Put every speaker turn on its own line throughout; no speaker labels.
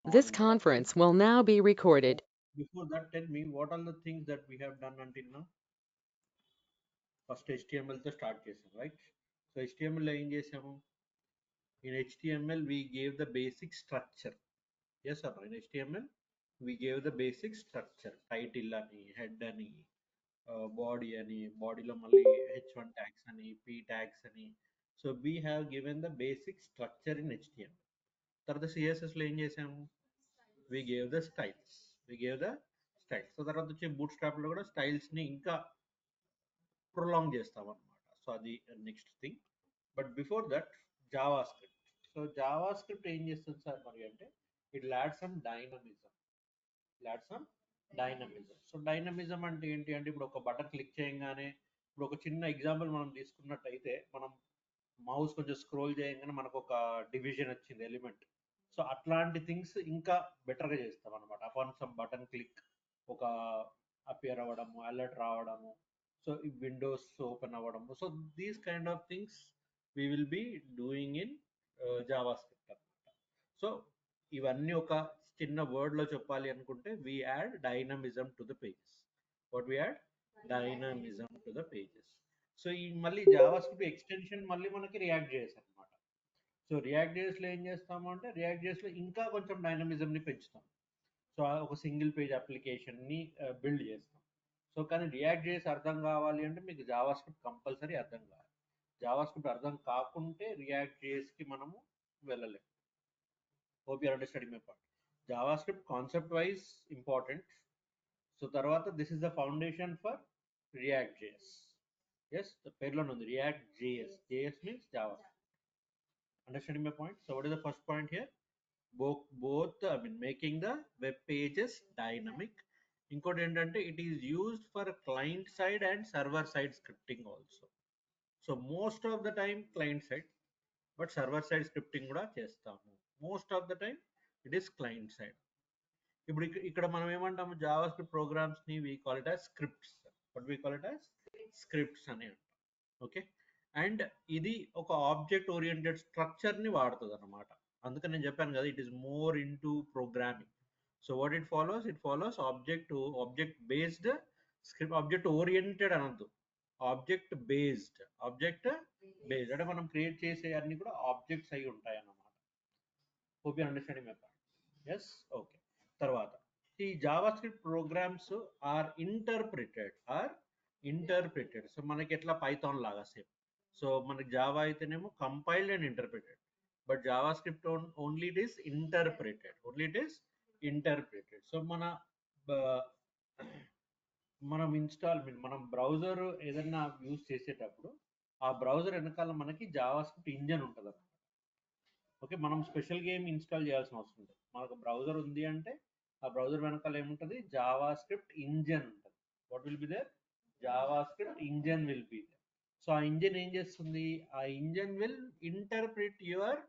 This
Morning, good afternoon.
conference will now be recorded.
Before that, tell me what are the things that we have done until now? First HTML తో start చేసాం, right? So HTML లో ఏం చేసాము? In HTML we gave the basic structure. Yes or no? In HTML we gave the basic structure. Title అని, head అని, body అని, బాడీలో మళ్ళీ h1 tags అని, p tags అని. So we have given the basic structure in HTML. తర్వాత CSS లో ఏం చేసాము? We gave the styles we gave the styles. So తర్వాత వచ్చే బూట్ స్ట్రాప్ లో కూడా స్టైల్స్ ని ఇంకా ప్రొలాంగ్ చేస్తాం అనమాట. సో అది next thing. But before that, Java script. So Java script ఏం చేస్తుంది సార్ మరి అంటే, it add some dynamism. Add some dynamism. So dynamism అంటే ఏంటి అంటే, ఇప్పుడు ఒక బటన్ క్లిక్ చేయగానే, ఇప్పుడు ఒక చిన్న ఎగ్జాంపుల్ మనం తీసుకున్నట్టయితే, మనం మౌస్ కొంచెం స్క్రోల్ చేయగానే మనకు ఒక డివిజన్ వచ్చింది ఎలిమెంట్. సో అట్లాంటి థింగ్స్ ఇంకా బెటర్గా చేస్తాం అనమాట. అపాన్ సమ్ బటన్ క్లిక్ ఒక అపియర్ అవ్వడము, అలర్ట్ రావడము, సో ఈ విండోస్ ఓపెన్ అవ్వడము. So these kind of things we will be doing in JavaScript అనమాట. సో ఇవన్నీ ఒక చిన్న వర్డ్లో చెప్పాలి అనుకుంటే, we add dynamism to the pages. What we add? Dynamism to the pages. So ఈ మళ్ళీ జావా స్క్రిప్ట్ ఎక్స్టెన్షన్ మళ్ళీ మనకి రియాక్ట్ జేఎస్ అనమాట. సో రియాక్ట్ జేఎస్లో ఏం చేస్తాము అంటే, రియాక్ట్ జేఎస్లో ఇంకా కొంచెం డైనమిజంని పెంచుతాం. సో ఒక సింగిల్ పేజ్ అప్లికేషన్ని బిల్డ్ చేస్తాం. సో కానీ రియాక్ట్ జేఎస్ అర్థం కావాలి అంటే మీకు జావా స్క్రిప్ట్ కంపల్సరీ అర్థం కావాలి. జావా స్క్రిప్ట్ అర్థం కాకుంటే రియాక్ట్ జేఎస్కి మనము వెళ్ళలేము. Hope your understanding my point. JavaScript concept wise important. So తర్వాత this is the foundation for React JS. Yes, పేర్లోనే ఉంది React JS. JS means Java. Understanding my point? So what is the first point here? Both I mean making the web pages dynamic. ఇంకోటి ఏంటంటే, it is used for client side and server side scripting also. So most of the time client side, but server side scripting కూడా చేస్తాము. Most of the time it is client side. ఇప్పుడు ఇక్కడ మనం ఏమంటాము, JavaScript programmes ని we call it as scripts. But we call it as scripts అని అంటాం. Okay. And ఇది ఒక ఆబ్జెక్ట్ ఓరియంటెడ్ స్ట్రక్చర్ని వాడుతుంది అనమాట. అందుకని నేను చెప్పాను కదా, it is more in to programming. So what it follows? It follows object based script. Object oriented అనొద్దు, ఆబ్జెక్ట్ బేస్డ్. ఆబ్జెక్ట్ బేస్డ్ అంటే మనం క్రియేట్ చేసే అన్ని కూడా ఆబ్జెక్ట్స్ అయి ఉంటాయి అన్నమాట. Hope you understanding my point. Yes, okay. తర్వాత ఈ JavaScript programs are interpreted. So మనకి ఎట్లా పైథాన్ లాగా సేమ్. సో మనకి జావా అయితేనేమో compiled and interpreted, but JavaScript only it is interpreted. So బ- మనం మనం బ్రౌజర్ ఏదైనా యూజ్ చేసేటప్పుడు, ఆ బ్రౌజర్ వెనకాల మనకి జావా స్క్రిప్ట్ ఇంజన్ ఉంటుంది. ఓకే, మనం స్పెషల్గా ఏమి ఇన్స్టాల్ చేయాల్సిన అవసరం లేదు. మనకు బ్రౌజర్ ఉంది అంటే, ఆ బ్రౌజర్ వెనకాల ఏముంటుంది? జావా స్క్రిప్ట్ ఇంజన్ ఉంటుంది. What will be there? JavaScript engine will be there. So ఆ ఇంజన్ ఏం చేస్తుంది? ఆ engine will interpret your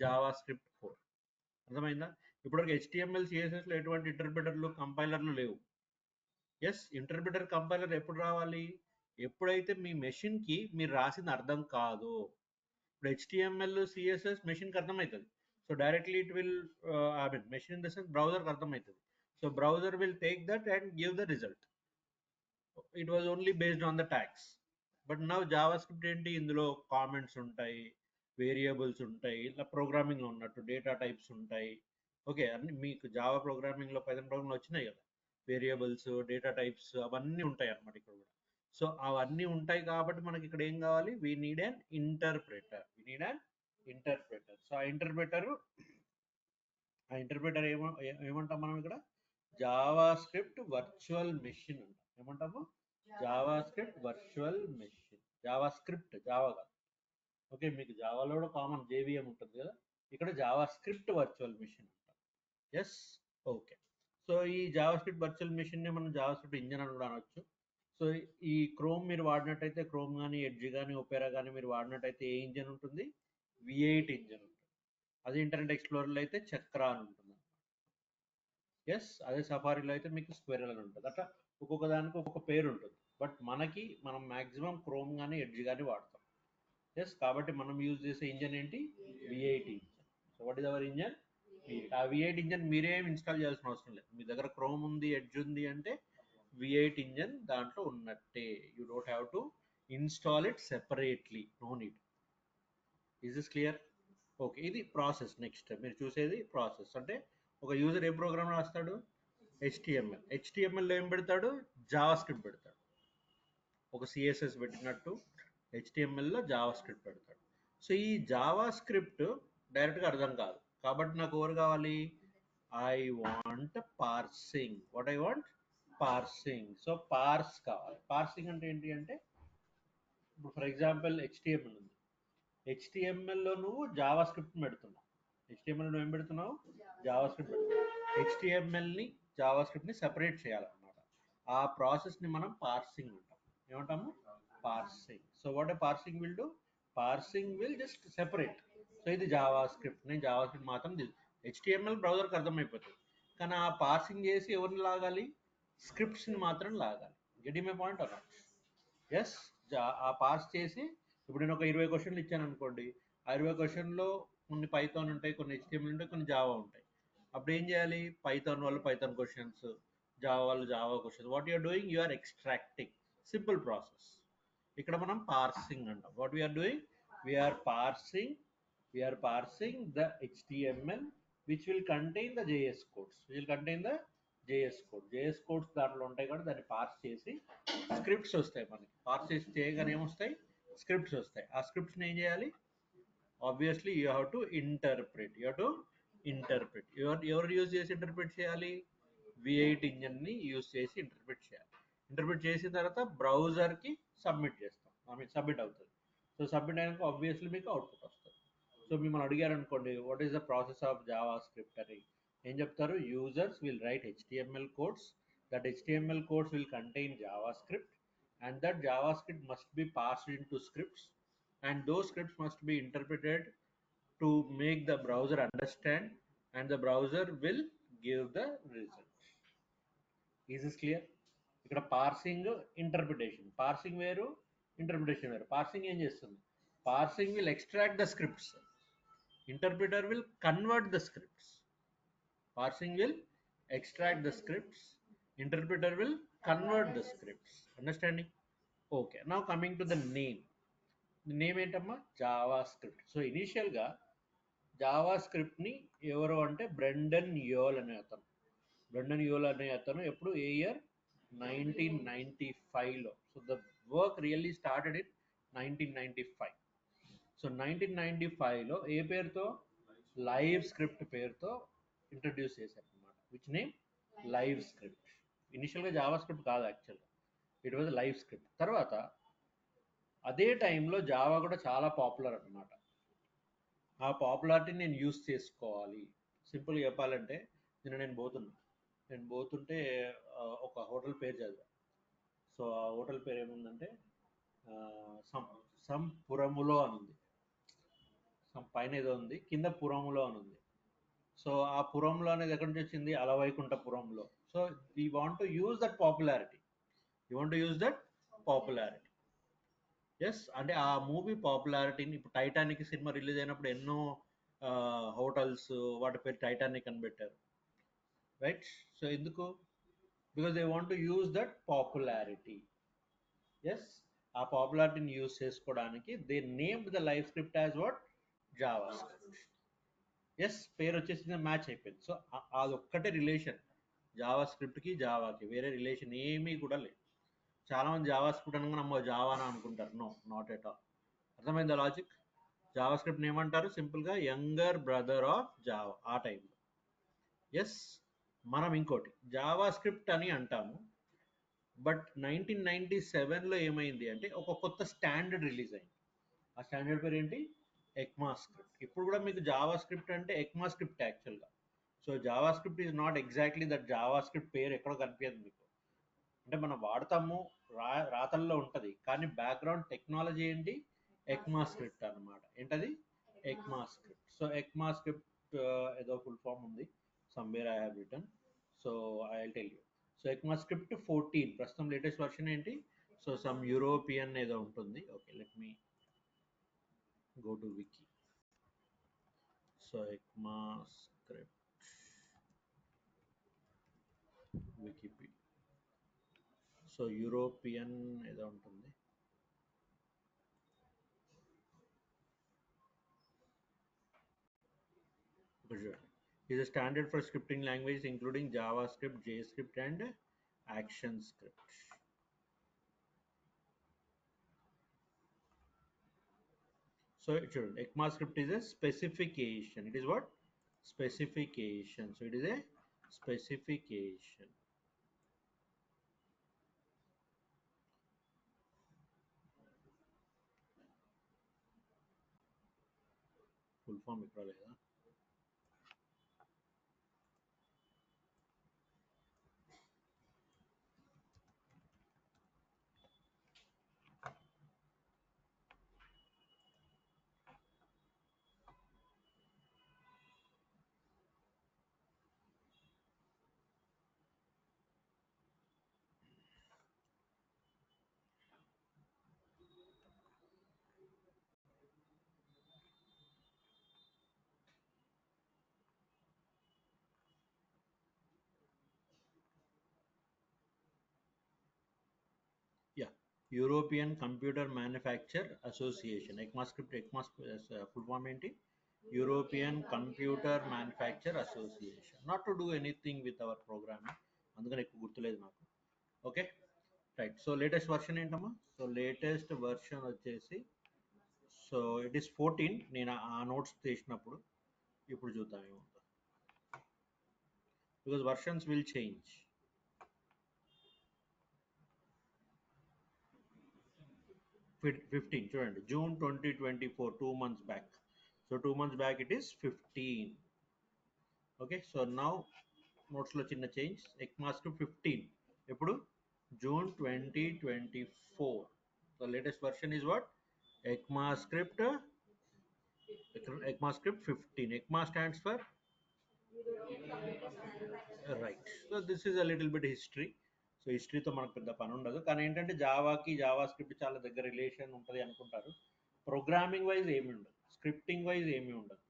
JavaScript code. అర్థమైందా? ఇప్పటివరకు HTML CSS లో ఎటువంటి ఇంటర్ప్రిటర్లు కంపైలర్లు లేవు. ఎస్, ఇంటర్ప్రిటర్ కంపైలర్ ఎప్పుడు రావాలి? ఎప్పుడైతే మీ మెషిన్కి మీరు రాసింది అర్థం కాదు. ఇప్పుడు HTML CSS మెషిన్కి అర్థమవుతుంది. So directly it will I mean machine in the sense బ్రౌజర్కి అర్థమవుతుంది. So browser will take that and give the result. It was only based on the tags. But now JavaScript ఏంటి? ఇందులో comments ఉంటాయి, variables ఉంటాయి, ఇలా ప్రోగ్రామింగ్లో ఉన్నట్టు data types ఉంటాయి. Okay, అన్ని మీకు జావా ప్రోగ్రామింగ్లో, పైథాన్ ప్రోగ్రామింగ్లో వచ్చినాయి కదా, వేరియబుల్స్, డేటా టైప్స్ అవన్నీ ఉంటాయి అన్నమాట ఇక్కడ కూడా. సో అవన్నీ ఉంటాయి కాబట్టి మనకి ఇక్కడ ఏం కావాలి? We need an interpreter. So ఆ ఇంటర్ప్రిటర్ ఏమంటాం మనం ఇక్కడ? జావా స్క్రిప్ట్ వర్చువల్ మెషిన్ అంటాం. ఏమంటాము? JavaScript virtual machine. JavaScript, Java కాదు. ఓకే, మీకు జావాలో కూడా కామన్ JVM ఉంటుంది కదా, ఇక్కడ జావా స్క్రిప్ట్ వర్చువల్ మెషిన్ అంటాం. Yes, okay. సో ఈ జావా స్క్రిప్ట్ వర్చువల్ మెషిన్ ని మనం జావా స్క్రిప్ట్ ఇంజన్ అని కూడా అనొచ్చు. సో ఈ క్రోమ్ మీరు వాడినట్టయితే, క్రోమ్ కానీ ఎడ్జ్ కానీ ఒపేరా కానీ మీరు వాడినట్టయితే ఏ ఇంజన్ ఉంటుంది? V8 ఇంజన్ ఉంటుంది. అది ఇంటర్నెట్ ఎక్స్ప్లోరర్లో అయితే చక్ర అని ఉంటుంది. ఎస్, అదే సఫారీలో అయితే మీకు స్క్వేరల్ అని ఉంటుంది. అట్లా ఒక్కొక్క దానికి ఒక్కొక్క పేరు ఉంటుంది. బట్ మనం మాక్సిమం క్రోమ్ కానీ ఎడ్జ్ కానీ వాడతాం. ఎస్, కాబట్టి మనం యూజ్ చేసే ఇంజన్ ఏంటి? V8 engine. So what is our engine? ఆ V8 ఇంజన్ మీరేం ఇన్స్టాల్ చేయాల్సిన అవసరం లేదు. మీ దగ్గర క్రోమ్ ఉంది, ఎడ్జ్ ఉంది అంటే V8 ఇంజన్ దాంట్లో ఉన్నట్టే. You don't have to install it separately, no need. Is this clear? Okay, ఇది ప్రాసెస్. నెక్స్ట్ మీరు చూసేది ప్రాసెస్ అంటే ఒక యూజర్ ఏ ప్రోగ్రామ్ రాస్తాడు? హెచ్టిఎంఎల్లో ఏం పెడతాడు? జావా స్క్రిప్ట్ పెడతాడు. ఒక సిఎస్ఎస్ పెట్టినట్టు హెచ్టిఎంఎల్లో జావా స్క్రిప్ట్ పెడతాడు. సో ఈ జావా స్క్రిప్ట్ డైరెక్ట్గా అర్థం కాదు, కాబట్టి నాకు ఎవరు కావాలి? I want parsing. What I want? Parsing. So parse కావాలి. పార్సింగ్ అంటే ఏంటి అంటే, ఇప్పుడు ఫర్ ఎగ్జాంపుల్ హెచ్టిఎంఎల్ ఉంది. హెచ్టిఎంఎల్లో నువ్వు జావా స్క్రిప్ట్ పెడుతున్నావు. హెచ్టిఎంఎల్ నువ్వు ఏం పెడుతున్నావు? జావా స్క్రిప్ట్ పెడుతున్నావు. హెచ్టిఎంఎల్ని జావా స్క్రిప్ట్ని సెపరేట్ చేయాలన్నమాట. ఆ ప్రాసెస్ని మనం పార్సింగ్ అంటాం. ఏమంటాము? Parsing. So what a parsing will do? Parsing will just separate. So ఇది జావా స్క్రిప్ట్, నేను జావా స్క్రిప్ట్ మాత్రం హెచ్టిఎంఎల్ బ్రౌజర్కి అర్థమైపోతుంది, కానీ ఆ పార్సింగ్ చేసి ఎవరిని లాగాలి? స్క్రిప్ట్స్ని మాత్రం లాగాలి. గెట్ మై పాయింట్ అలా? ఎస్. ఆ పార్స్ చేసి, ఇప్పుడు నేను ఒక 20 క్వశ్చన్లు ఇచ్చాను అనుకోండి, ఆ 20 క్వశ్చన్లో కొన్ని పైథాన్ ఉంటాయి, కొన్ని హెచ్టిఎంఎల్ ఉంటాయి, కొన్ని జావా ఉంటాయి. అప్పుడు ఏం చేయాలి? పైథాన్ వాళ్ళు పైథాన్ క్వశ్చన్స్, జావా వాళ్ళు Java questions. What you're doing? You're extracting. Simple process. ఇక్కడ మనం పార్సింగ్ అంటాం. What we're doing? We're parsing the HTML which will contain the JS codes. JS codes దాంట్లో ఉంటాయి కాబట్టి దాన్ని పార్స్ చేసి స్క్రిప్ట్స్ వస్తాయి మనకి. పార్స్ చేసి చేయగానే ఏమొస్తాయి? స్క్రిప్ట్స్ వస్తాయి. ఆ స్క్రిప్ట్స్ని ఏం చేయాలి? Obviously you have to interpret. ఎవరు యూజ్ చేసి ఇంటర్ప్రిట్ చేయాలి? V8 ఇంజన్ని యూజ్ చేసి ఇంటర్ప్రిట్ చేయాలి. ఇంటర్ప్రిట్ చేసిన తర్వాత బ్రౌజర్కి సబ్మిట్ చేస్తాం. సబ్మిట్ అవుతుంది. సో సబ్మిట్ అయినాక ఆబ్వియస్లీ మీకు అవుట్పుట్ వస్తుంది. సో మిమ్మల్ని అడిగారు అనుకోండి, what is the process of Java script అని, ఏం చెప్తారు? Users will write HTML codes. That HTML codes will contain Java script, and that JavaScript must be parsed into scripts, and those scripts must be interpreted to make the browser understand, and the browser will give the result. Is this clear? ఇక్కడ parsing, interpretation. Parsing వేరు, interpretation వేరు. Parsing ఏం చేస్తుంది? Parsing will extract the scripts, interpreter will convert the scripts. Parsing will extract the scripts, interpreter will convert the scripts. Understanding? Okay, now coming to the name. The name ఏంటమ్మా? JavaScript. So ఇనీషియల్గా జావా స్క్రిప్ట్ని ఎవరు అంటే Brendan యోల్ అనే అతను ఎప్పుడు ఏ ఇయర్? 1995లో. So the work really started in 1995. So 1995లో ఏ పేరుతో? లైవ్ స్క్రిప్ట్ పేరుతో ఇంట్రడ్యూస్ చేశారు అనమాట. Which name? LiveScript. ఇనిషియల్గా జావా స్క్రిప్ట్ కాదు, యాక్చువల్గా ఇట్ వాజ్ లైవ్ స్క్రిప్ట్. తర్వాత అదే టైంలో జావా కూడా చాలా పాపులర్ అనమాట. ఆ పాపులారిటీని నేను యూస్ చేసుకోవాలి. సింపుల్గా చెప్పాలంటే, నేను పోతుంటే ఒక హోటల్ పేరు చదివా. సో ఆ హోటల్ పేరు ఏముందంటే సమ్ పురములో అని ఉంది. సమ్ పైన ఏదో ఉంది, కింద పురములో అని ఉంది. సో ఆ పురంలో అనేది ఎక్కడి నుంచి వచ్చింది? అలవైకుంఠపురంలో. So you want to use that popularity. Yes, అంటే ఆ మూవీ పాపులారిటీని, ఇప్పుడు టైటానిక్ సినిమా రిలీజ్ అయినప్పుడు ఎన్నో హోటల్స్ వాటి పేరు టైటానిక్ అని పెట్టారు, రైట్? సో ఎందుకు? Because they want to use that popularity. Yes, ఆ పాపులారిటీని యూజ్ చేసుకోవడానికి they named the live script as what? JavaScript. Yes, పేరు వచ్చేసింది, మ్యాచ్ అయిపోయింది. సో అదొక్కటే రిలేషన్ జావా స్క్రిప్ట్కి జావాకి, వేరే రిలేషన్ ఏమీ కూడా లేదు. చాలామంది జావా స్క్రిప్ట్ అనగా నమ్మో జావానా అనుకుంటారు. No, not at all. అర్థమైందా లాజిక్? జావా స్క్రిప్ట్ని ఏమంటారు? సింపుల్గా యంగర్ బ్రదర్ ఆఫ్ జావా ఆ టైంలో. ఎస్, మనం ఇంకోటి జావా స్క్రిప్ట్ అని అంటాము. బట్ 1997లో ఏమైంది అంటే ఒక కొత్త స్టాండర్డ్ రిలీజ్ అయింది. ఆ స్టాండర్డ్ పేరు ఏంటి? ఎక్మా స్క్రిప్ట్. ఇప్పుడు కూడా మీకు జావా స్క్రిప్ట్ అంటే ఎక్మా స్క్రిప్ట్ యాక్చువల్గా. So Java script is not exactly that. Java script పేరు ఎక్కడో కనిపించదు మీకు. అంటే మనం వాడతాము, రాతల్లో ఉంటుంది, కానీ బ్యాక్గ్రౌండ్ టెక్నాలజీ ఏంటి? ఎక్మా స్క్రిప్ట్ అనమాట. ఏంటది? ECMAScript. So ECMAScript ఏదో ఫుల్ ఫామ్ ఉంది, somewhere I have written. So I will tell you. So ECMAScript 14 ప్రస్తుతం లేటెస్ట్ వర్షన్ ఏంటి? సో సమ్ యూరోపియన్ ఏదో ఉంటుంది. Okay, let me go to wiki. So ECMAScript Wikipedia. So European ఏదో ఉంటుంది. is a standard for scripting language including JavaScript, JScript and ActionScript. So ECMAScript is a specification. It is what? Specification. So it is a specification. Full form ikkada leda. Yeah, European Computer Manufacture Association. ECMAScript, full form enti? European Computer Manufacture Association. Not to do anything with our programming. అందుకని ఎక్కువ గుర్తులేదు నాకు. Okay right. So latest version ఏంటమ్మా? So latest version వచ్చేసి so it is 14. నేను ఆ notes తీసినప్పుడు ఇప్పుడు చూద్దాం ఏముందో, బికాజ్ వర్షన్స్ విల్ చేంజ్. 15 చూడండి, June 2024, 2 months back. So 2 months back it is 15. Okay, so now notes lo chinna change. ECMAScript 15 ఎప్పుడు June 2024. The latest version is what? ECMAScript 15. ECMA stands for right. So this is a little bit history. సో హిస్టరీతో మనకు పెద్ద పని ఉండదు, కానీ ఏంటంటే జావాకి Java script చాలా దగ్గర రిలేషన్ ఉంటుంది అనుకుంటారు. ప్రోగ్రామింగ్ వైజ్ ఏమి ఉండదు, స్క్రిప్టింగ్ వైజ్ ఏమీ ఉండదు.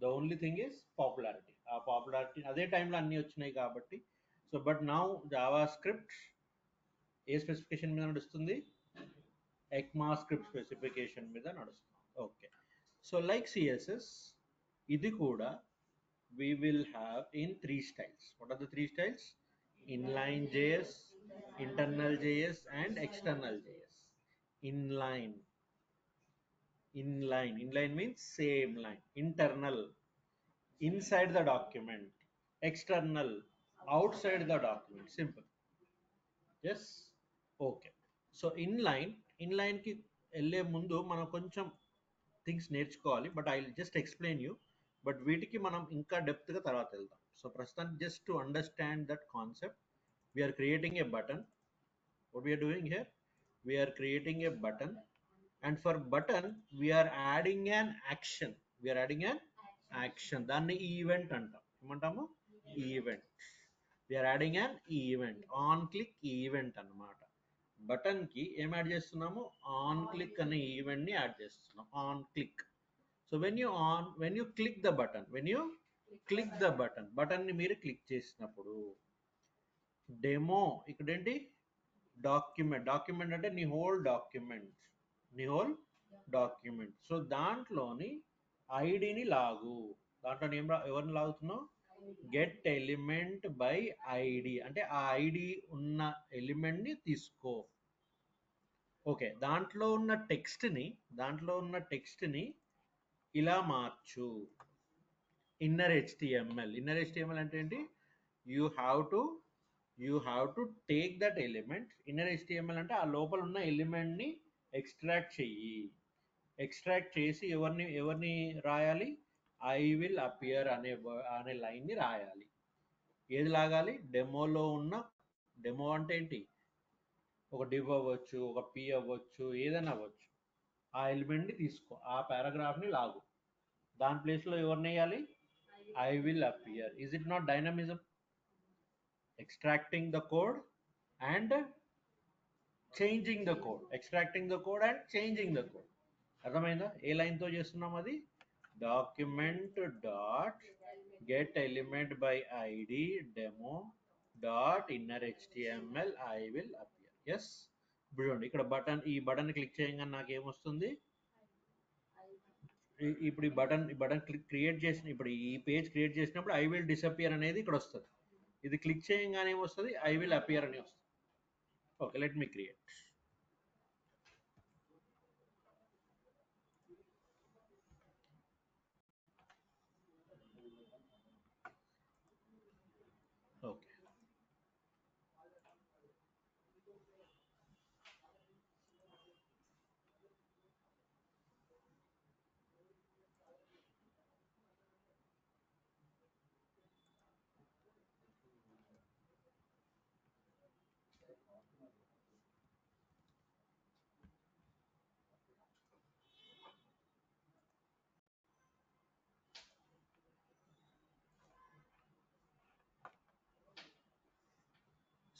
The only thing is popularity. ఆ పాపులారిటీ అదే టైంలో అన్నీ వచ్చినాయి కాబట్టి. So but now Java script A specification మీద నడుస్తుంది? ECMAScript స్పెసిఫికేషన్ మీద నడుస్తుంది. ఓకే, సో లైక్ CSS ఇది కూడా we will have in 3 styles. What are the 3 styles? Inline JS, internal JS and external JS. Inline means same line. Internal, inside the document. External, outside the document. Simple. Yes. Okay, so inline ki elle mundu మనం కొంచెం things నేర్చుకోవాలి, but I will just explain you. But వీటికి మనం ఇంకా డెప్త్గా తర్వాత వెళ్దాం. So ప్రస్తుతానికి just to understand that concept, we're creating a button. What we're doing here? We're creating a button, and for button we're adding an action. We're adding an action, దాన్ని event అంటాం. ఏమంటాము? Event. We're adding an event, on click event అన్నమాట. Button కి ఏం add చేస్తున్నాము? On click అనే event ని add చేస్తున్నాం. On click. So when you click the button, button ని మీరు క్లిక్ చేసినప్పుడు డెమో ఇక్కడ ఏంటి? డాక్యుమెంట్ అంటే నీ హోల్ డాక్యుమెంట్. సో దాంట్లోని ఐడిని లాగు. దాంట్లో ఎవరిని లాగుతున్నావు? గెట్ ఎలిమెంట్ బై ఐడి, అంటే ఆ ఐడి ఉన్న ఎలిమెంట్ ని తీసుకో. ఓకే, దాంట్లో ఉన్న టెక్స్ట్ ని ఇలా మార్చు. ఇన్నర్ HTML అంటే ఏంటి? You have to take that element. Inner HTML అంటే ఆ లోపల ఉన్న ఎలిమెంట్ ని ఎక్స్ట్రాక్ట్ చేసి ఎవరిని రాయాలి? ఐ విల్ అపియర్ అనే లైన్ ని రాయాలి. ఏది లాగాలి? డెమో అంటే ఏంటి? ఒక డివ్ అవ్వచ్చు, ఒక పి అవ్వచ్చు, ఏదైనా అవ్వచ్చు. ఆ ఎలిమెంట్ని తీసుకో, ఆ పారాగ్రాఫ్ని లాగు. దాని ప్లేస్లో ఎవరిని వేయాలి? I will appear. Is it not dynamism? Extracting the code and changing the code. అర్థమైందా? ఏ లైన్తో చేస్తున్నాం? అది document dot get element by id demo dot inner html I will appear. Yes, ఇప్పుడు చూడండి ఇక్కడ బటన్, ఈ బటన్ క్లిక్ చేయగానే నాకు ఏమొస్తుంది, ఇప్పుడు ఈ బటన్ క్రియేట్ చేసిన, ఇప్పుడు ఈ పేజ్ క్రియేట్ చేసినప్పుడు ఐ విల్ డిసపియర్ అనేది ఇక్కడ వస్తుంది. ఇది క్లిక్ చేయగానే ఏమొస్తుంది, ఐ విల్ అపియర్ అని వస్తుంది. Okay, let me create. Okay,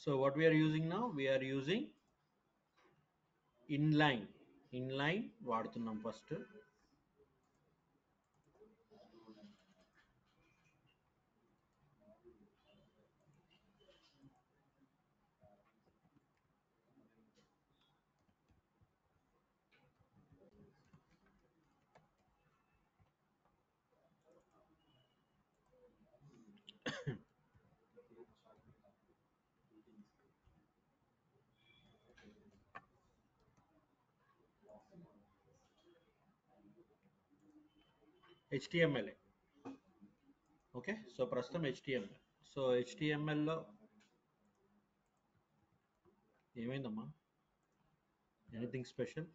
so what we are using now, we are using inline వాడుతున్నాం ఫస్ట్. HTML. ఓకే, సో ప్రస్తుతం HTML. సో HTMLలో ఏమైందమ్మా, ఎనీథింగ్ స్పెషల్?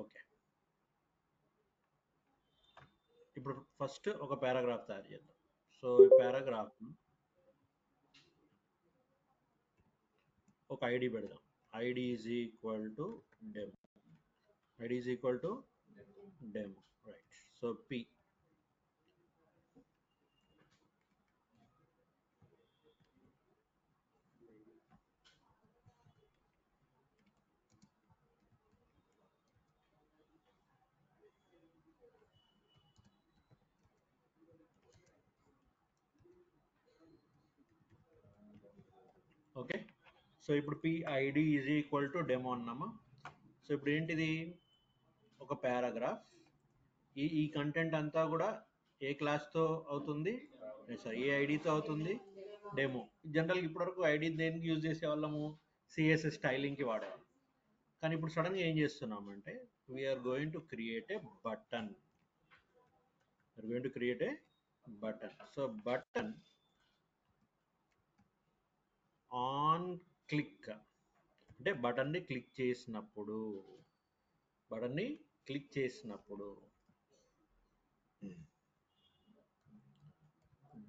ఓకే, ఇప్పుడు ఫస్ట్ ఒక పారాగ్రాఫ్ తయారు చేద్దాం. సో ఈ పారాగ్రాఫ్ ఒక ఐడి పెడదాం. ID is equal to demo. ID is equal to demo, right. So P okay. So ఇప్పుడు P ID is equal to demo అన్నామా. సో ఇప్పుడు ఏంటిది, ఒక పారాగ్రాఫ్. ఈ కంటెంట్ అంతా కూడా ఏ క్లాస్తో అవుతుంది, సారీ ఏ ఐడితో అవుతుంది, డెమో. జనరల్గా ఇప్పటివరకు ఐడి దేనికి యూజ్ చేసేవాళ్ళము, సిఎస్ఎస్ స్టైలింగ్కి వాడేవాళ్ళం. కానీ ఇప్పుడు సడన్గా ఏం చేస్తున్నామంటే, we're going to create a button. We're going to create a button. So button on click అంటే బటన్ని క్లిక్ చేసినప్పుడు, బటన్ని క్లిక్ చేసినప్పుడు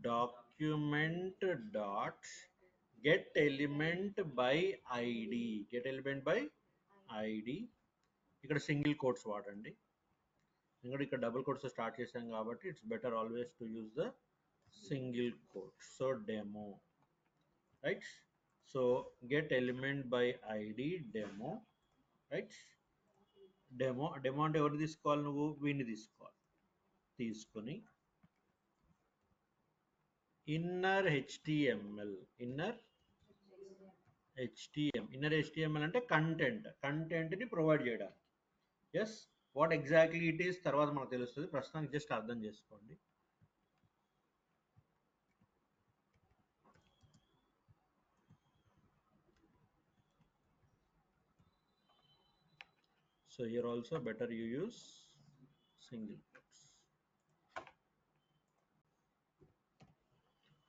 document dot get element by ID, get element by ID. ఇక్కడ సింగిల్ కోట్స్ వాడండి, ఎందుకంటే ఇక్కడ డబుల్ కోట్స్ స్టార్ట్ చేసాం కాబట్టి it's better always to use the single quote. So demo, right. So get element by ID demo, right. Demo అంటే ఎవరు తీసుకోవాలి, నువ్వు వీడిని తీసుకోవాలి. తీసుకొని ఇన్నర్ హెచ్టిఎంఎల్, ఇన్నర్ హెచ్టిఎంఎల్ అంటే కంటెంట్ని ప్రొవైడ్ చేయడానికి. Yes, what exactly it is తర్వాత మనకు తెలుస్తుంది, ప్రస్తుతానికి జస్ట్ అర్థం చేసుకోండి. So here also better you use single quotes,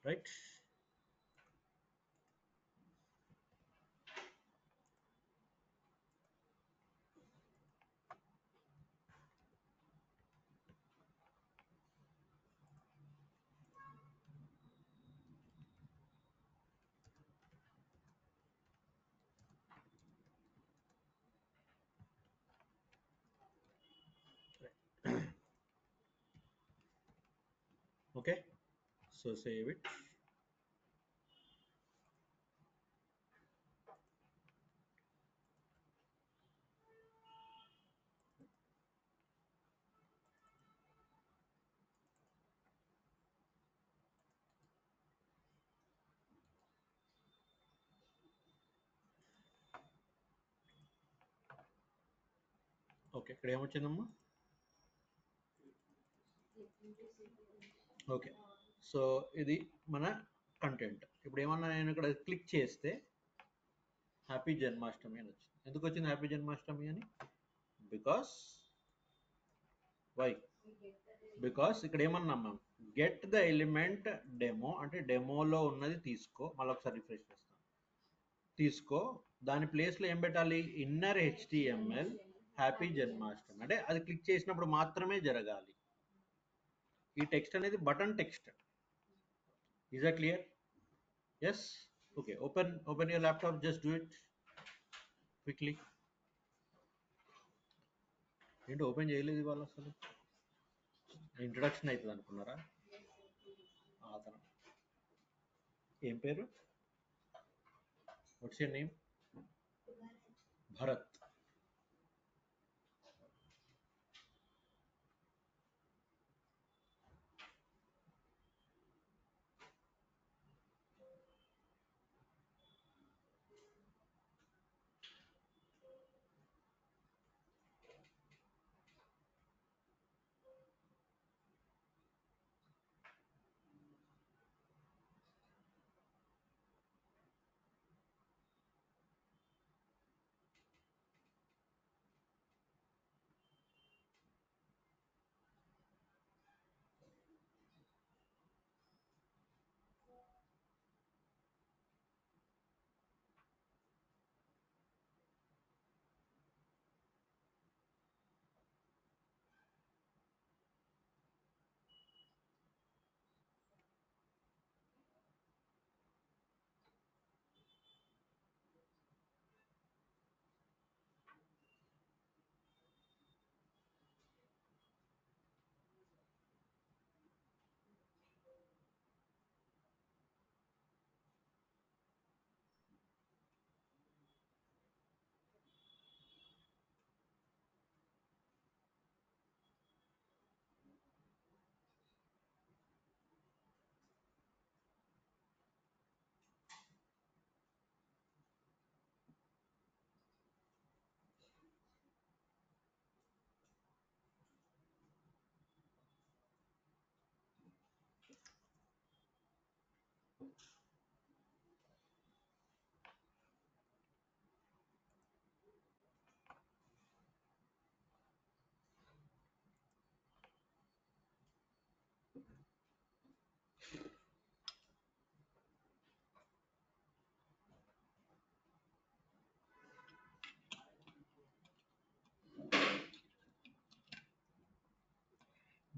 right. Okay, So save it. Okay, ఇక్కడ ఏమొచ్చిందమ్మా? ఓకే, సో ఇది మన కంటెంట్. ఇప్పుడు ఏమన్నా నేను ఇక్కడ క్లిక్ చేస్తే హ్యాపీ జన్మాష్టమి అని వచ్చింది. ఎందుకు వచ్చింది హ్యాపీ జన్మాష్టమి అని? Because why? బికాస్ ఇక్కడ ఏమన్నాం మనం, గెట్ ద ఎలిమెంట్ డెమో అంటే డెమోలో ఉన్నది తీసుకో. మళ్ళీ ఒకసారి రిఫ్రెష్ చేస్తాం, తీసుకో. దాని ప్లేస్లో ఏం పెట్టాలి? ఇన్నర్ హెచ్టిఎంఎల్ హ్యాపీ జన్మాష్టమి అంటే అది క్లిక్ చేసినప్పుడు మాత్రమే జరగాలి. ఈ టెక్స్ట్ అనేది button text. Is that clear? Yes. Okay, open your laptop, just do it quickly. ఏంటి ఓపెన్ చేయలేదు ఇవాళ అసలు? ఇంట్రడక్షన్ అవుతుంది అనుకున్నారా? అతను ఏం పేరు? What's your name? Bharat.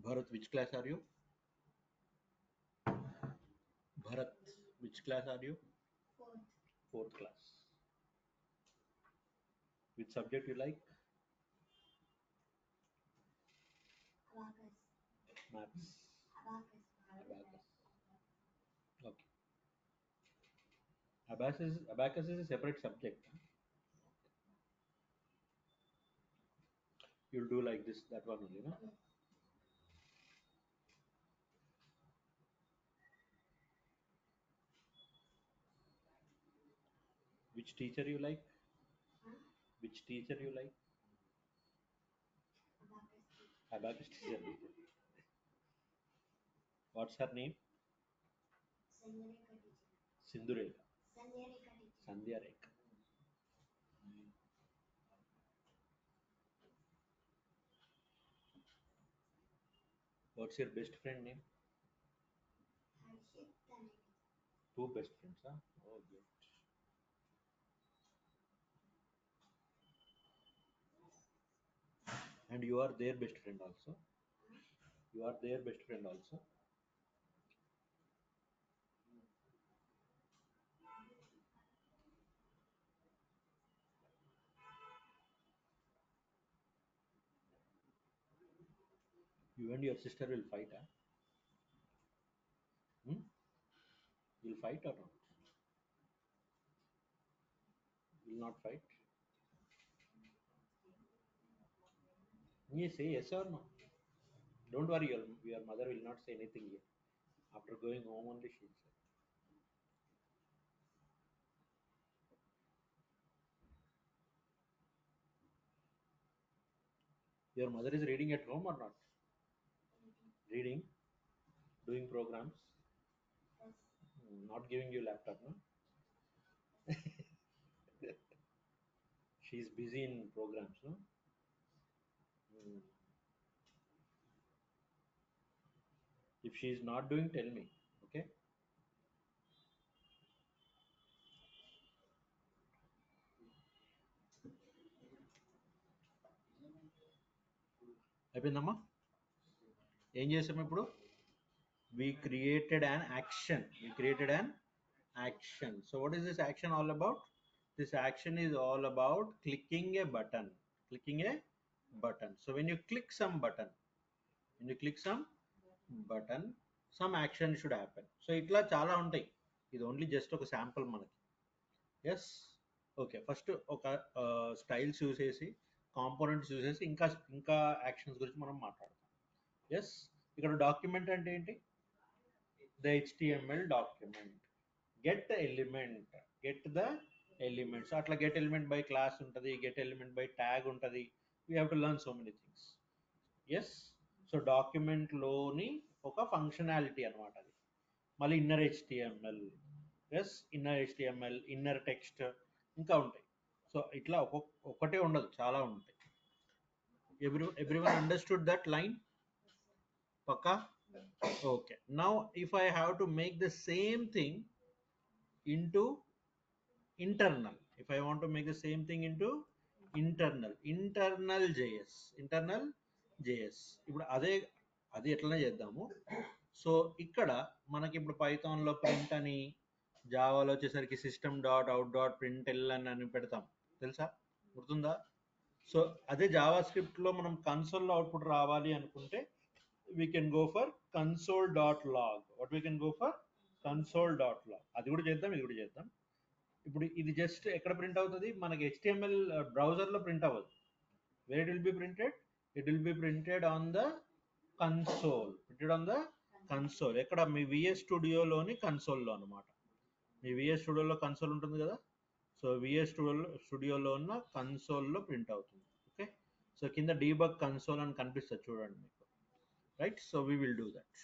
Bharat, which class are you? Bharat, which class are you? Fourth class. Which subject you like? Maths. Abacus. Okay. Abacus is a separate subject. You'll do like this, that one only, no? Which teacher you like? Which teacher you like? Abacus teacher. What's her name? Sindhureka. Sandhya Rekha. What's your best friend name? Two best friends, huh? Oh, good. And you are their best friend also? You are their best friend also? You and your sister will fight, huh? Will fight or not? Will not fight? You say yes or no? Don't worry, your mother will not say anything here. After going home only she'll say. Your mother is reading at home or not? Reading, doing programs, not giving you laptop, no? She's busy in programs, no? Mm. If she is not doing, tell me, okay? అయిపోయిందమ్మా ఏం చేసాము ఇప్పుడు we created an action. So what is this action all about? This action is all about clicking a button. So when you click some button, some action should happen. So itla chala untai. ఇది only just ఒక sample మనకి. Yes okay first ఒక styles use చేసి components use చేసి ఇంకా actions గురించి మనం మాట్లాడతాం. ఎస్ ఇక్కడ డాక్యుమెంట్ అంటే ఏంటి? The HTML document. Get the element. So atla get element by class untadi, get element by tag untadi. We have to learn so many things. Yes. So document loni oka functionality anamata adi. Mali inner HTML. Yes, inner HTML, inner text ఇంకా ఉంటాయి. So ఇట్లా ఒకటే ఉండదు, చాలా ఉంటాయి. Everyone understood that line? Paka? Okay. Now if I have to make the same thing into internal, if I want to make the same thing into internal JS ఇప్పుడు అది ఎట్లనే చేద్దాము. సో ఇక్కడ మనకి ఇప్పుడు పైథాన్లో ప్రింట్ అని, జావాలో వచ్చేసరికి system.out.println అని పెడతాం, తెలుసా, గుర్తుందా? సో అదే జావా స్క్రిప్ట్లో మనం కన్సోల్లో అవుట్పుట్ రావాలి అనుకుంటే we can go for console.log. what we can go for console.log. అది కూడా చేద్దాం, ఇది కూడా చేద్దాం. ఇప్పుడు ఇది జస్ట్ ఎక్కడ ప్రింట్ అవుతుంది? మనకి HTML బ్రౌజర్లో ప్రింట్ అవ్వదు. where it will be printed? It will be printed on the console. ఎక్కడ? మీ విఎస్ స్టూడియోలోని కన్సోల్లో అనమాట. మీ విఎస్ స్టూడియోలో కన్సోల్ ఉంటుంది కదా, సో విఎస్ స్టూడియోలో ఉన్న కన్సోల్లో ప్రింట్ అవుతుంది. ఓకే, సో కింద డీబగ్ కన్సోల్ అని కనిపిస్తుంది చూడండి మీకు, right? So we will do that.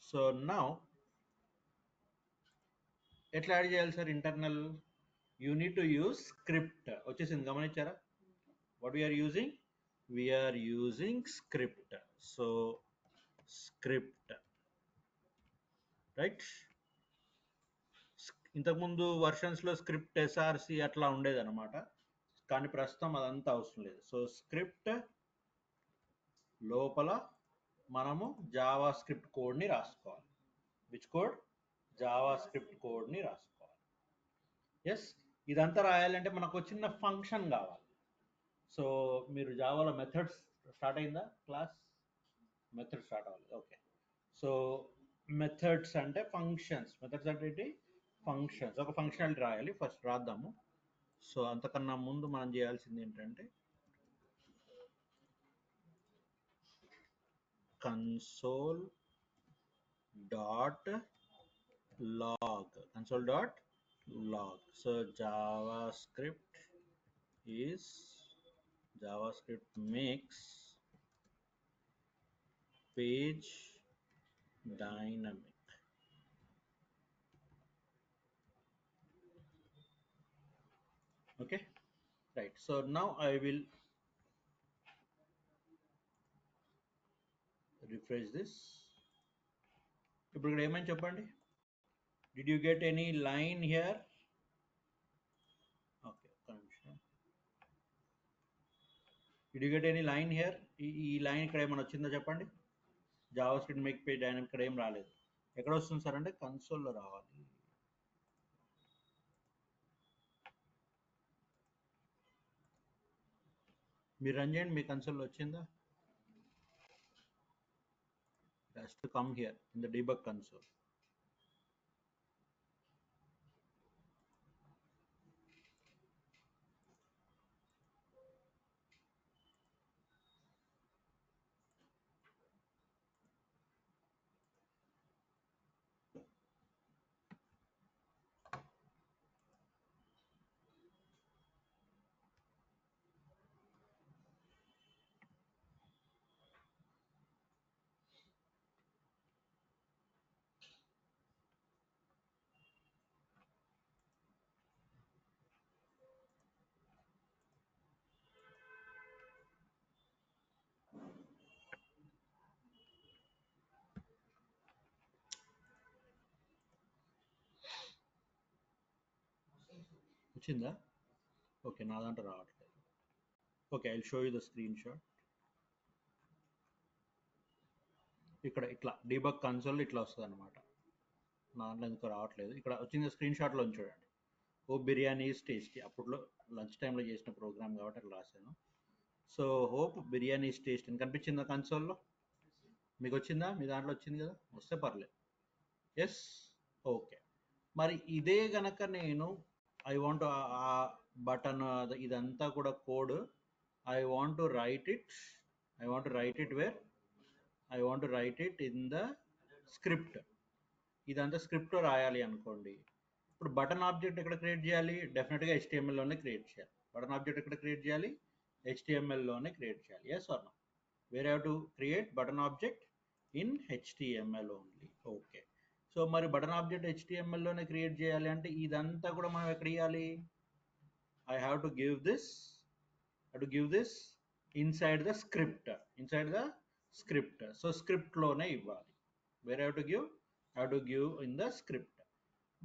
So now ఎట్లా యాడ్ చేయాలి sir internal? You need to use script. వచ్చేసింది, గమనించారా? what we are using script. So script, right? ఇంతకుముందు వర్షన్స్లో స్క్రిప్ట్ ఎస్ఆర్సి అట్లా ఉండేది అనమాట, కానీ ప్రస్తుతం అదంతా అవసరం లేదు. సో స్క్రిప్ట్ లోపల మనము జావా స్క్రిప్ట్ కోడ్ని రాసుకోవాలి. Which code? జావా స్క్రిప్ట్ కోడ్ని రాసుకోవాలి. ఎస్, ఇదంతా రాయాలంటే మనకు చిన్న ఫంక్షన్ కావాలి. సో మీరు జావాలో మెథడ్స్ స్టార్ట్ అయిందా క్లాస్? మెథడ్ స్టార్ట్ అవ్వాలి. ఓకే, సో మెథడ్స్ అంటే ఫంక్షన్స్. మెథడ్స్ అంటే ఏంటి? ఫంక్షన్స్. ఒక ఫంక్షనాలిటీ రాయాలి, ఫస్ట్ రాద్దాము. సో అంతకన్నా ముందు మనం చేయాల్సింది ఏంటంటే console.log. So JavaScript makes page dynamic. Okay, right? So now I will refresh this. ఇప్పుడు ఇక్కడ ఏమని చెప్పండి? Did you get any line here? Okay, did you get any line here? ఈ లైన్ ఇక్కడ ఏమైనా వచ్చిందో చెప్పండి. జావాస్క్రిప్ట్ మేక్ పేజ్ డైనమిక్ ఇక్కడ ఏం రాలేదు. ఎక్కడ వస్తుంది సార్ అంటే కన్సోల్లో రావాలి. మీరు రన్ చేయండి, మీ కన్సోల్లో వచ్చిందా? It has to come here in the debug console. వచ్చిందా? ఓకే, నా దాంట్లో రావట్లేదు. Okay, I will show you the screen shot. ఇక్కడ ఇట్లా డీబగ్ కన్సోల్ ఇట్లా వస్తుంది అనమాట. నా దాంట్లో ఎందుకు రావట్లేదు. ఇక్కడ వచ్చింది స్క్రీన్ షాట్లో చూడండి. ఓ బిర్యానీ ఈజ్ టేస్టీ. అప్పట్లో లంచ్ టైంలో చేసిన ప్రోగ్రామ్ కాబట్టి అట్లా రాశాను. So hope biryani is tasty అని కనిపించిందా కన్సోల్లో? మీకు వచ్చిందా? మీ దాంట్లో వచ్చింది కదా, వస్తే పర్లేదు. Yes, okay. మరి ఇదే గనక నేను ఐ వాంట్ ఆ బటన్ ఇదంతా కూడా code I want to right it. I want to right it where I want to right it in the script. ఇదంతా స్క్రిప్ట్లో రాయాలి అనుకోండి. ఇప్పుడు బటన్ ఆబ్జెక్ట్ ఎక్కడ క్రియేట్ చేయాలి? డెఫినెట్గా హెచ్టిఎంఎల్లోనే క్రియేట్ చేయాలి. బటన్ ఆబ్జెక్ట్ ఎక్కడ క్రియేట్ చేయాలి? హెచ్టిఎంఎల్లోనే క్రియేట్ చేయాలి. Yes or no? Where have to create button object in HTML only. Okay. So మరి బటన్ ఆబ్జెక్ట్ హెచ్టిఎంఎల్లోనే క్రియేట్ చేయాలి అంటే ఇదంతా కూడా మనం ఎక్కడ ఇవ్వాలి? I have to give this inside the script. So స్క్రిప్ట్లోనే ఇవ్వాలి. Where have to give in the script.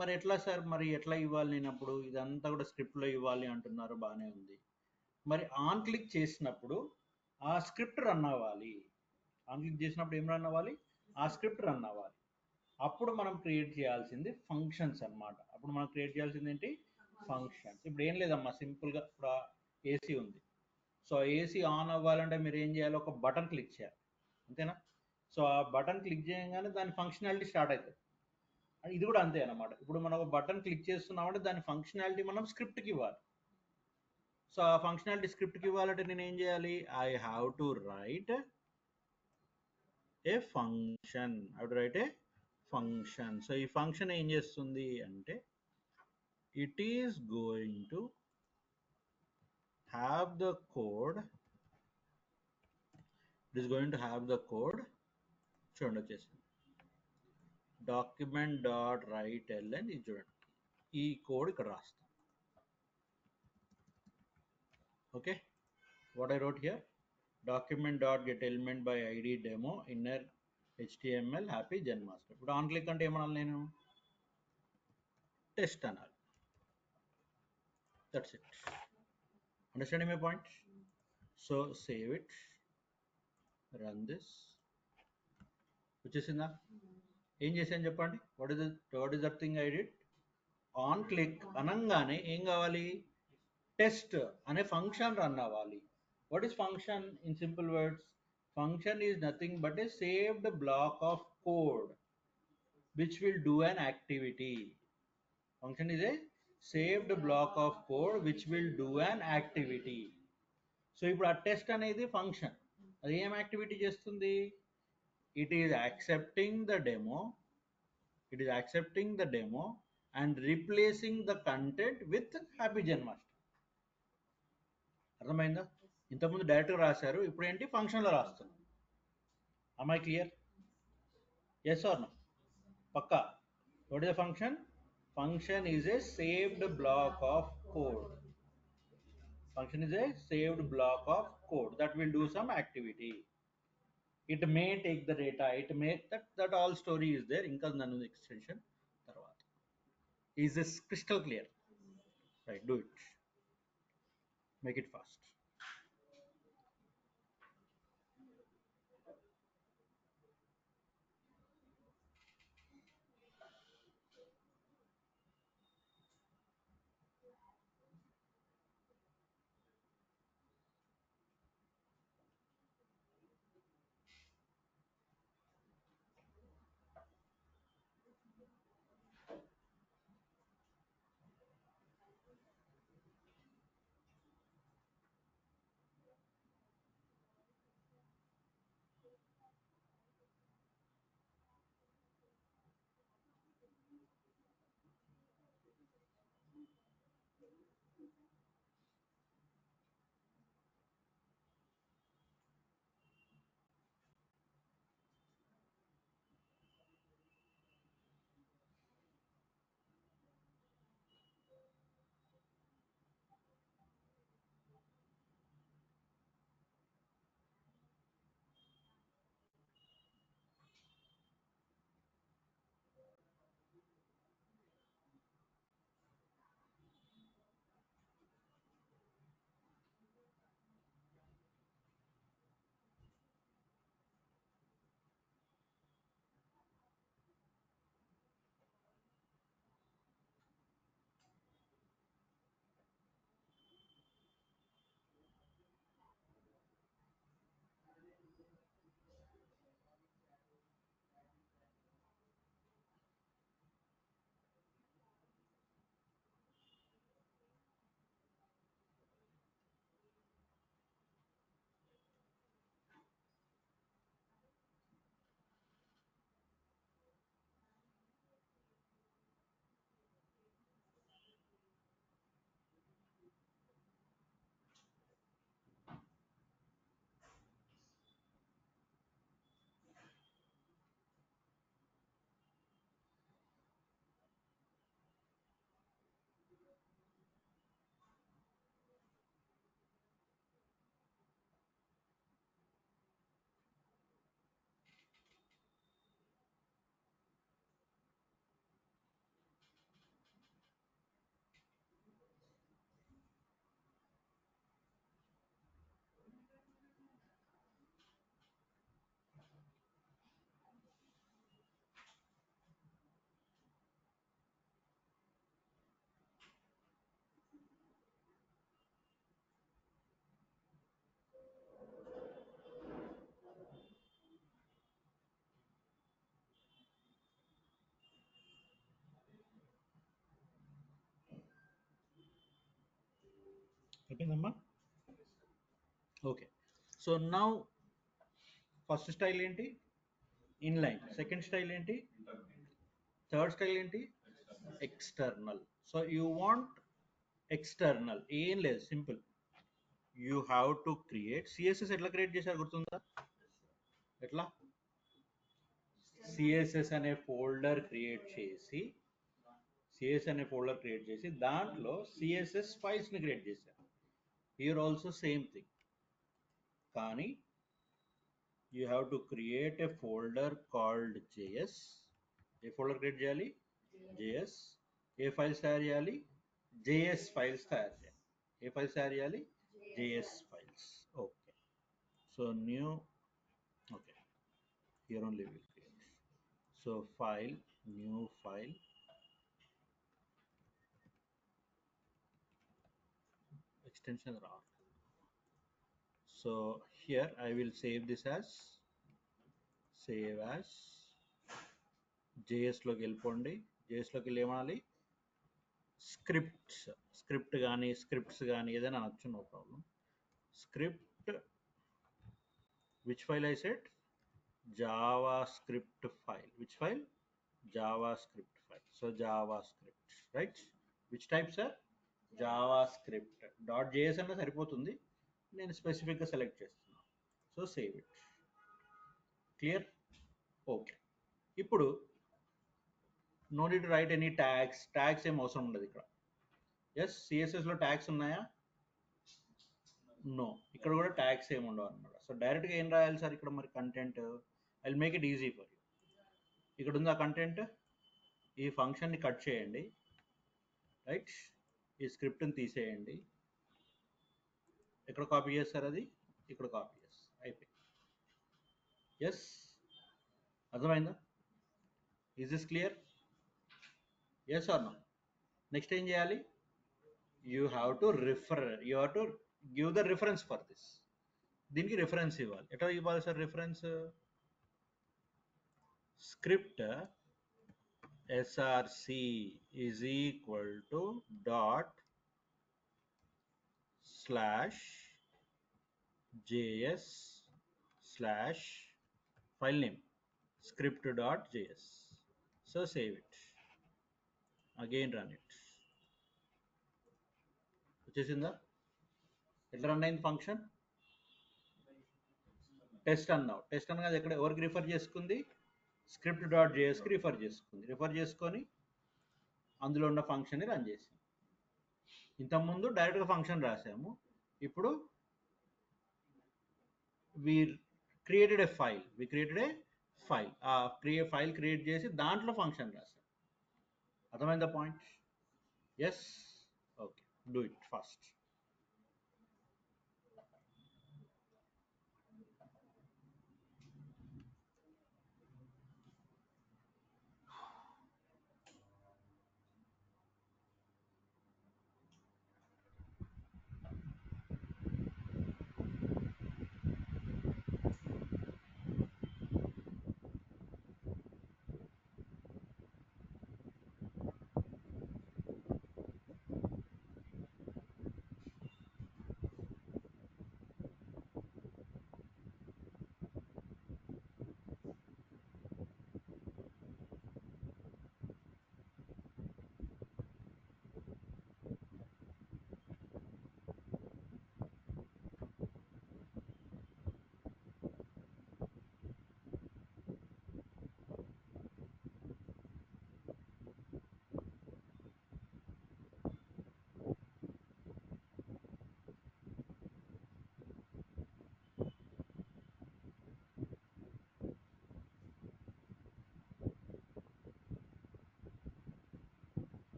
మరి ఎట్లా సార్, మరి ఎట్లా ఇవ్వాలి? నేను అప్పుడు ఇదంతా కూడా స్క్రిప్ట్లో ఇవ్వాలి అంటున్నారు, బాగానే ఉంది. మరి ఆన్ క్లిక్ చేసినప్పుడు ఆ స్క్రిప్ట్ రన్ అవ్వాలి. ఆన్ క్లిక్ చేసినప్పుడు ఏం రన్ అవ్వాలి? ఆ స్క్రిప్ట్ రన్ అవ్వాలి. అప్పుడు మనం క్రియేట్ చేయాల్సింది ఫంక్షన్స్ అన్నమాట. అప్పుడు మనం క్రియేట్ చేయాల్సింది ఏంటి? ఫంక్షన్స్. ఇప్పుడు ఏం లేదమ్మా, సింపుల్గా ఇప్పుడు ఏసీ ఉంది. సో ఏసీ ఆన్ అవ్వాలంటే మీరు ఏం చేయాలి? ఒక బటన్ క్లిక్ చేయాలి, అంతేనా? సో ఆ బటన్ క్లిక్ చేయగానే దాని ఫంక్షనాలిటీ స్టార్ట్ అవుతుంది. ఇది కూడా అంతే అనమాట. ఇప్పుడు మనం ఒక బటన్ క్లిక్ చేస్తున్నామంటే దాని ఫంక్షనాలిటీ మనం స్క్రిప్ట్కి ఇవ్వాలి. సో ఆ ఫంక్షనాలిటీ స్క్రిప్ట్కి ఇవ్వాలంటే నేను ఏం చేయాలి? I have to write a function. So ఈ ఫంక్షన్ ఏం చేస్తుంది అంటే it is going to have the code. చూడండి వచ్చేసింది. Document dot write ln. ఇది చూడండి, ఈ కోడ్ ఇక్కడ రాస్తాం. Okay, what I wrote here? Document dot get element by ID demo inner HTML happy Janmashtami. ఇప్పుడు ఆన్ క్లిక్ అంటే ఏమనాలి? నేను టెస్ట్ అనాలి. That's it. Understanding my point? So save it, run this. వచ్చేసిందా? ఏం చేశాను చెప్పండి? What is that thing I did? On click అనగానే ఏం కావాలి? టెస్ట్ అనే ఫంక్షన్ రన్ అవ్వాలి. What is function in simple words? Function is nothing but a saved block of code which will do an activity. Function is a saved block of code which will do an activity. So ఇప్పుడు ఆ test అనేది function, అది ఏం activity చేస్తుంది? It is accepting the demo and replacing the content with happy Janmashtami. అర్థమైందా? ఇంతకుముందు డైరెక్ట్గా రాశారు, ఇప్పుడు ఏంటి? ఫంక్షన్లో రాస్తున్నాం. Am I clear? Yes or no? Pakka. What is a function? Function is a saved block of code. That will do some activity. It may take the data. That all story is there. Inka nanu extension tarvata. Is this crystal clear? Right. Do it. Make it fast. అయిపోయిందమ్మా. Okay. So now first style ఏంటి? Inline. Second style ఏంటి? Third style ఏంటి? External. So you want external, ఏం లేదు, simple. You have to create CSS. ఎట్లా create చేశారు గుర్తుందా? ఎట్లా? సిఎస్ఎస్ అనే ఫోల్డర్ క్రియేట్ చేసి దాంట్లో సిఎస్ఎస్ ఫైల్స్ని క్రియేట్ చేశారు. Here also same thing. కానీ you have to create a folder called JS. ఏ ఫోల్డర్ క్రియేట్ చేయాలి? జేఎస్. ఏ ఫైల్స్ తయారు చేయాలి? జేఎస్ ఫైల్స్ తయారు చేయాలి. ఏ ఫైల్స్ తయారు చేయాలి? JS files. Okay. So new. Okay, here only we will create. So file, new file, extension RAR. So here I will save this as save as JS లోకి వెళ్ళిపోండి. JS లోకి వెళ్ళి ఏమనాలి? Script కానీ స్క్రిప్ట్స్ కానీ ఏదైనా అనొచ్చు, no problem. Script, which file I said? JavaScript file. Which file? JavaScript file. So JavaScript, right? Which type, sir? JavaScript. .js అన్న సరిపోతుంది, నేను స్పెసిఫిక్గా సెలెక్ట్ చేస్తున్నాను. So save it. Clear? Okay. ఇప్పుడు no need to write any tags ఏం అవసరం ఉండదు ఇక్కడ. ఎస్, సిఎస్ఎస్లో ట్యాగ్స్ ఉన్నాయా? నో. ఇక్కడ కూడా ట్యాగ్స్ ఏమి ఉండవు అనమాట. సో డైరెక్ట్గా ఏం రాయాలి సార్ ఇక్కడ మరి? Content. I will make it easy for you. ఇక్కడ ఉంది ఆ కంటెంట్. ఈ ఫంక్షన్ని కట్ చేయండి, రైట్? ఈ స్క్రిప్ట్ని తీసేయండి. ఎక్కడ కాపీ చేస్తారు? అది ఇక్కడ కాపీ చేస్తారు. అయిపోయింది. ఎస్, అర్థమైందా? Is this clear? Yes or no? Next ఏం చేయాలి? You have to give the reference for this. దీనికి రిఫరెన్స్ ఇవ్వాలి. ఎట్లా ఇవ్వాలి sir reference? Script src is equal to dot slash js slash file name script.js. So save it, again run it. వచ్చేసిందా? ఎట్లా run అయింది function? Test అన్నావు. Test అనగా ఎక్కడ ఎవరికి రిఫర్ చేసుకుంది? script.jsకి రిఫర్ చేసుకొని అందులో ఉన్న ఫంక్షన్ని రన్ చేసింది. ఇంతకుముందు డైరెక్ట్గా ఫంక్షన్ రాసాము. ఇప్పుడు we created a file. ఆ ఫైల్ క్రియేట్ చేసి దాంట్లో ఫంక్షన్ రాసాం. అర్థమైందా point? Yes. Okay, do it fast.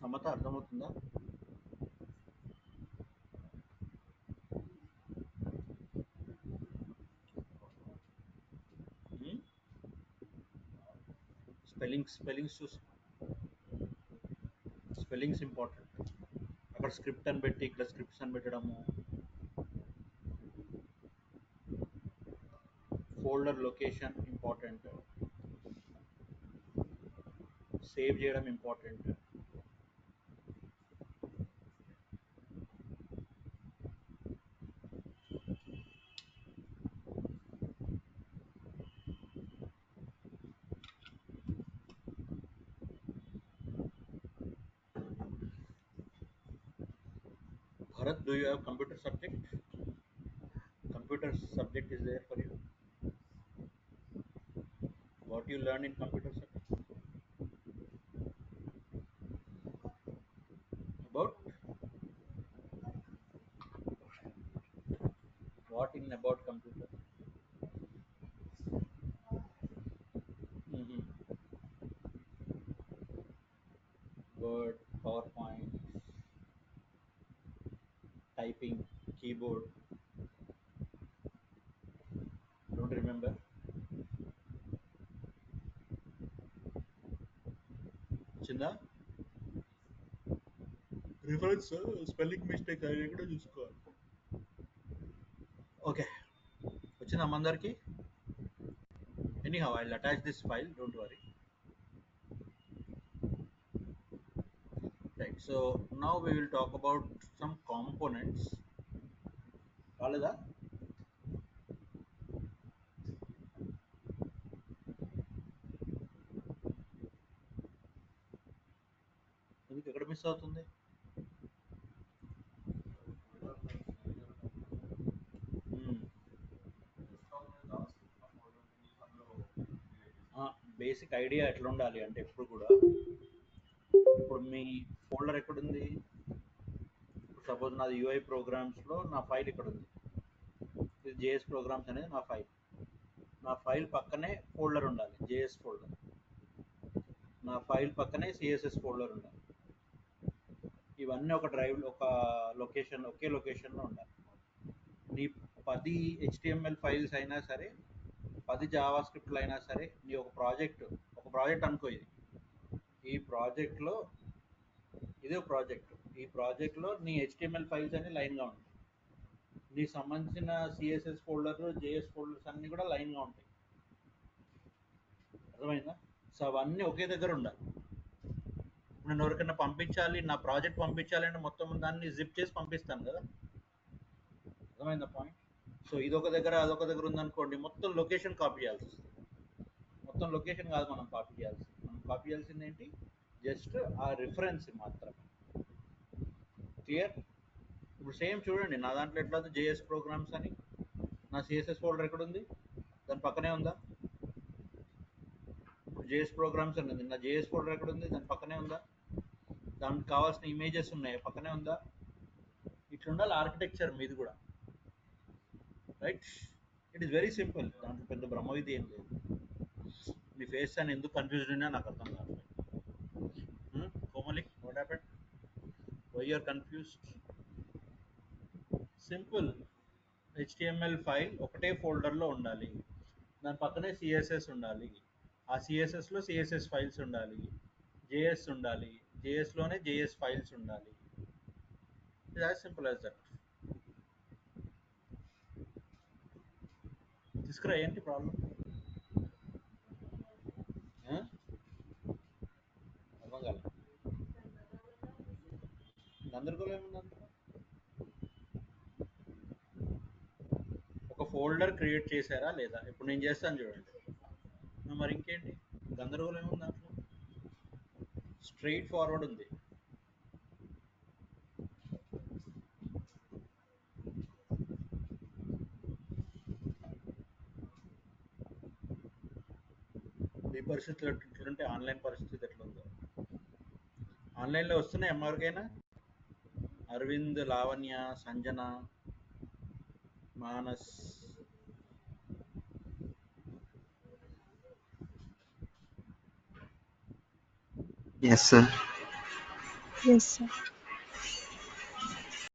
Samatha అర్థమవుతుందా? స్పెల్లింగ్స్ చూసి స్పెల్లింగ్స్ ఇంపార్టెంట్. అక్కడ స్క్రిప్ట్ అని పెట్టి ఇక్కడ స్క్రిప్ట్స్ అని పెట్టడము, ఫోల్డర్ లొకేషన్ ఇంపార్టెంట్, సేవ్ చేయడం important. Bharat, do you have computer subject? Computer subject is there for you. What you learn in computer subject? About what in about computer? Mm-hmm. Word, PowerPoint, typing, keyboard. Don't remember. Chinda? Reference spelling mistake అది కూడా చూసుకోవాలి. Okay. వచ్చిందా మందరికి? Anyhow, I'll attach this file. Don't worry. Right. So now we will talk about some components. కాలేదా? ఎందుకు ఎక్కడ miss అవుతుంది? Basic idea ఎట్లా ఉండాలి అంటే ఎప్పుడు కూడా, ఇప్పుడు మీ ఫోల్డర్ ఎక్కడుంది? సపోజ్ నాది యూఐ ప్రోగ్రామ్స్లో నా ఫైల్ ఇక్కడ ఉంది. ఇది జేఎస్ ప్రోగ్రామ్స్ అనేది నా ఫైల్. నా ఫైల్ పక్కనే ఫోల్డర్ ఉండాలి, జేఎస్ ఫోల్డర్. నా ఫైల్ పక్కనే సిఎస్ఎస్ ఫోల్డర్ ఉండాలి. ఇవన్నీ ఒక డ్రైవ్, ఒక లొకేషన్, ఒకే లొకేషన్లో ఉండాలి. నీ 10 HTML ఫైల్స్ అయినా సరే, 10 జావా స్క్రిప్ట్లు అయినా సరే, నీ ఒక ప్రాజెక్ట్ అనుకో. ఈ ప్రాజెక్ట్లో ఇదే ప్రాజెక్ట్. ఈ ప్రాజెక్ట్లో నీ HTML ఫైల్స్ అన్ని లైన్గా ఉంటాయి. నీకు సంబంధించిన సిఎస్ఎస్ ఫోల్డర్, జేఎస్ ఫోల్డర్స్ అన్నీ కూడా లైన్గా ఉంటాయి. అర్థమైందా? సో అవన్నీ ఒకే దగ్గర ఉండాలి. నేను ఎవరికైనా పంపించాలి, నా ప్రాజెక్ట్ పంపించాలి అంటే మొత్తం దాన్ని జిప్ చేసి పంపిస్తాను కదా. అర్థమైందా పాయింట్? సో ఇదొక దగ్గర అదొక దగ్గర ఉందనుకోండి, మొత్తం లొకేషన్ కాపీ చేయాల్సి వస్తుంది. మొత్తం లొకేషన్ కాదు మనం కాపీ చేయాల్సింది. మనం కాపీ చేయాల్సింది ఏంటి? జస్ట్ ఆ రిఫరెన్స్ మాత్రమే. క్లియర్? ఇప్పుడు సేమ్ చూడండి, నా దాంట్లో ఎట్లా ఉంది, జేఎస్ ప్రోగ్రామ్స్ అని. నా సిఎస్ఎస్ ఫోల్డర్ ఎక్కడ ఉంది? దాని పక్కనే ఉందా? ఇప్పుడు జేఎస్ ప్రోగ్రామ్స్ అని ఉంది, నా జేఎస్ ఫోల్డర్ ఎక్కడ ఉంది? దాని పక్కనే ఉందా? దానికి కావాల్సిన ఇమేజెస్ ఉన్నాయి, పక్కనే ఉందా? ఇట్లా ఉండాలి ఆర్కిటెక్చర్ మీది కూడా. Right? It is very simple. దాంట్లో పెద్ద బ్రహ్మవిధి ఏం లేదు. మీ ఫేస్ అని ఎందుకు కన్ఫ్యూజ్డ్ ఉన్నా నాకు అర్థం కాదు. Komali, what happened? Why you are confused? Simple. HTML file ఒకటే ఫోల్డర్లో ఉండాలి, దాని పక్కనే సిఎస్ఎస్ ఉండాలి, ఆ సిఎస్ఎస్లో సిఎస్ఎస్ ఫైల్స్ ఉండాలి, జేఎస్ ఉండాలి, జేఎస్లోనే జేఎస్ ఫైల్స్ ఉండాలి. It's as simple as that. తీసుకురా, ఏంటి ప్రాబ్లం? అర్థం కాదు. గందరగోళం ఏముంది అందులో? ఒక ఫోల్డర్ క్రియేట్ చేశారా లేదా? ఇప్పుడు నేను చేస్తాను చూడండి. మరి ఇంకేంటి గందరగోళం ఏముంది దాంట్లో? స్ట్రైట్ ఫార్వర్డ్ ఉంది. ఈ పరిస్థితులు ఎట్లుంటే ఆన్లైన్ పరిస్థితి ఎట్లుందో. ఆన్లైన్లో వస్తున్నాయి ఎవరికైనా? Arvind, Lavanya, Sanjana, Manas.
Yes, sir. Yes, sir.